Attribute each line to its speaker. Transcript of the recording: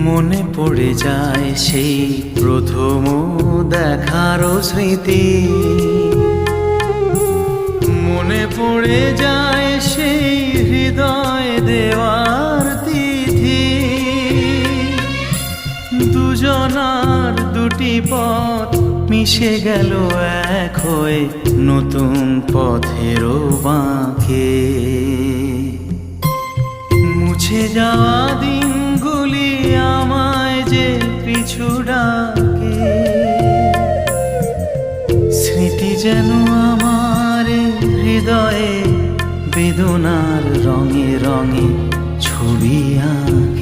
Speaker 1: মনে পড়ে যায় সেই প্রথম দেখারও স্মৃতি, মনে পড়ে যায় সেই হৃদয় দেওয়ার তিথি। দুজনার দুটি পথ মিশে গেল এক হয়ে নতুন পথেরও বাঁকে। মুছে যাওয়া দিনগুলি আমায় যে পিছু ডাকে, স্মৃতি যেন আমার হৃদয়ে বেদনার রঙে রঙে ছবি আঁকে।